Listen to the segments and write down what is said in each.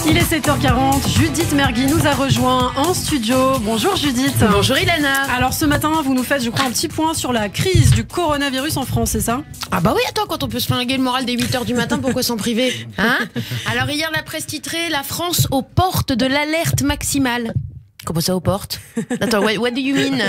Il est 7h40, Judith Mergui nous a rejoint en studio. Bonjour Judith. Bonjour Ilana. Alors ce matin, vous nous faites, je crois, un petit point sur la crise du coronavirus en France, c'est ça? Ah bah oui, attends, quand on peut se flinguer le moral dès 8h du matin, pourquoi s'en priver, hein? Alors hier, la presse titrait « La France aux portes de l'alerte maximale ». Comment ça aux portes? Attends, what do you mean?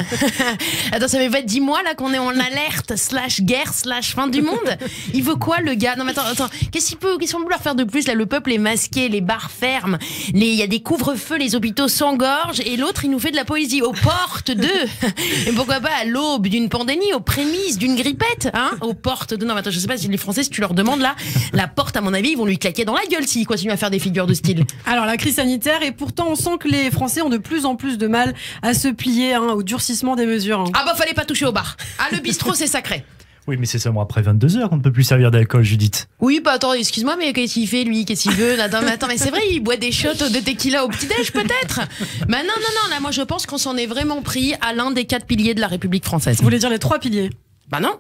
Attends, ça veut pas être 10 mois là qu'on est en alerte / guerre / fin du monde? Il veut quoi le gars? Non mais attends, qu'est-ce qu'on peut vouloir faire de plus là? Le peuple est masqué, les bars ferment, il y a des couvre-feux, les hôpitaux s'engorgent et l'autre il nous fait de la poésie aux portes de... Et pourquoi pas à l'aube d'une pandémie, aux prémices d'une grippette, hein? Aux portes de... Non mais attends, je sais pas si les Français, si tu leur demandes là, la porte à mon avis, ils vont lui claquer dans la gueule s'ils continuent à faire des figures de style. Alors la crise sanitaire, et pourtant on sent que les Français ont de plus en plus de mal à se plier au durcissement des mesures. Ah bah fallait pas toucher au bar. Ah le bistrot c'est sacré. Oui, mais c'est seulement après 22h qu'on ne peut plus servir d'alcool, Judith. Oui, bah attends, excuse-moi, mais qu'est-ce qu'il fait lui? Qu'est-ce qu'il veut? Attends, mais c'est vrai, il boit des shots de tequila au petit-déj peut-être? Bah non, là moi je pense qu'on s'en est vraiment pris à l'un des 4 piliers de la République française. Vous voulez dire les 3 piliers? Bah non,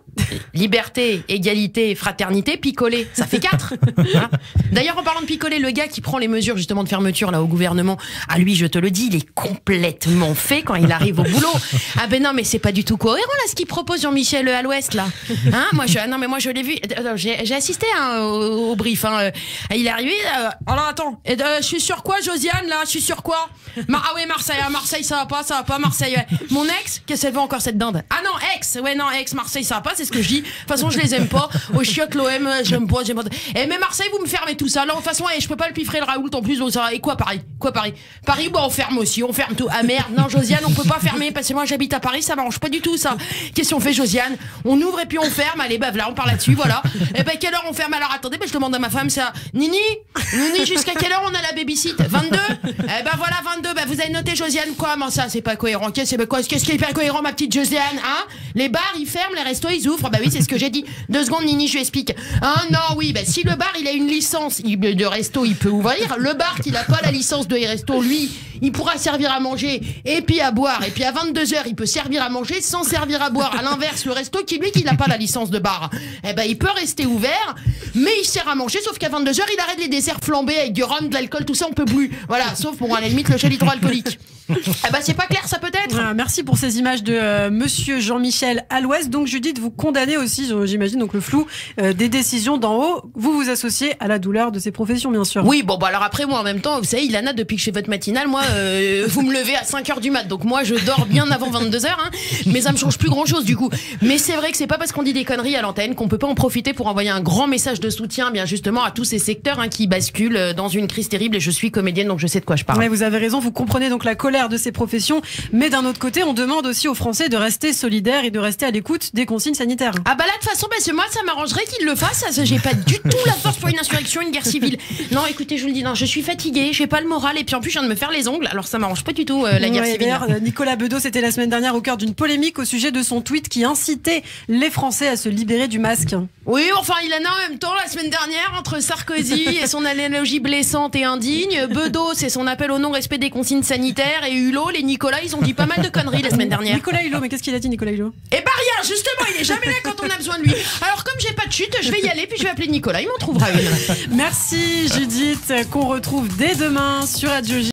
liberté, égalité, fraternité, picoler, ça fait 4. Hein. D'ailleurs, en parlant de picoler, le gars qui prend les mesures justement de fermeture là au gouvernement, à lui, je te le dis, il est complètement fait quand il arrive au boulot. Ah ben non, mais c'est pas du tout cohérent là ce qu'il propose Jean-Michel à l'Ouest là. Hein, moi je l'ai vu, j'ai assisté au brief. Hein. Il est arrivé. Alors attends, je suis sur quoi, Josiane là? Je suis sur quoi? Ah ouais, Marseille, ça va pas, Marseille. Ouais. Mon ex, qu'est-ce qu'elle veut encore cette dinde? Ah non, ex, Marseille. Ça va pas, c'est ce que je dis. De toute façon, je les aime pas. Au chiottes, l'OM, j'aime pas. Eh, mais Marseille, vous me fermez tout ça. Là, de toute façon, je peux pas le piffrer le Raoult en plus. Ça va. Et quoi, Paris? Paris, bah, on ferme aussi. On ferme tout. Ah merde, non, Josiane, on peut pas fermer parce que moi, j'habite à Paris. Ça m'arrange pas du tout, ça. Qu'est-ce qu'on fait, Josiane? On ouvre et puis on ferme. Allez, bah, là, on parle là-dessus, voilà. Eh ben, quelle heure on ferme? Alors, attendez, je demande à ma femme, ça. Nini, jusqu'à quelle heure on a la babysit? 22? Eh ben, voilà, 22. Bah, vous avez noté, Josiane, quoi? Mais ça, c'est pas cohérent. Qu'est-ce qui est pas cohérent, ma petite Josiane, hein? Les bars, ils ferment, les restos, ils ouvrent. Bah oui, c'est ce que j'ai dit. 2 secondes, Nini, je lui explique. Ah non, oui, bah si le bar, il a une licence de resto, il peut ouvrir. Le bar qui n'a pas la licence de resto, lui, il pourra servir à manger et puis à boire. Et puis à 22h, il peut servir à manger sans servir à boire. À l'inverse, le resto qui n'a pas la licence de bar, eh ben, il peut rester ouvert, mais il sert à manger, sauf qu'à 22h, il arrête les desserts flambés avec du rhum, de l'alcool, tout ça, on peut plus. Voilà, sauf pour, à la limite, le gel hydroalcoolique. Eh ben, c'est pas clair, ça peut-être. Merci pour ces images de monsieur Jean-Michel à l'Ouest. Donc Judith, vous condamnez aussi, j'imagine, donc le flou des décisions d'en haut. Vous vous associez à la douleur de ces professions, bien sûr. Oui, bon, bah alors après, moi, en même temps, vous savez, Ilana, depuis que je fais votre matinale, moi, vous me levez à 5h du mat. Donc moi, je dors bien avant 22h, hein, mais ça me change plus grand-chose, du coup. Mais c'est vrai que c'est pas parce qu'on dit des conneries à l'antenne qu'on peut pas en profiter pour envoyer un grand message de soutien, bien justement, à tous ces secteurs qui basculent dans une crise terrible. Et je suis comédienne, donc je sais de quoi je parle. Ouais, vous avez raison, vous comprenez donc la colère de ces professions, mais d'un autre côté, on demande aussi aux Français de rester solidaires et de rester à l'écoute des consignes sanitaires. Ah bah là, de toute façon, parce que moi, ça m'arrangerait qu'ils le fassent. J'ai pas du tout la force pour une insurrection, une guerre civile. Non, écoutez, je vous le dis, non, je suis fatiguée, j'ai pas le moral, et puis en plus, je viens de me faire les ongles, alors ça m'arrange pas du tout la guerre civile. D'ailleurs, Nicolas Bedos était la semaine dernière au cœur d'une polémique au sujet de son tweet qui incitait les Français à se libérer du masque. Oui, enfin, Ilana, en même temps, la semaine dernière, entre Sarkozy et son analogie blessante et indigne, Bedos et son appel au non-respect des consignes sanitaires, et Hulot, les Nicolas, ils ont dit pas mal de conneries la semaine dernière. Nicolas Hulot, mais qu'est-ce qu'il a dit, Nicolas Hulot? Eh bah rien, justement, il est jamais là quand on a besoin de lui. Alors comme j'ai pas de chute, je vais y aller, puis je vais appeler Nicolas, il m'en trouvera une. Merci Judith, qu'on retrouve dès demain sur Radio J.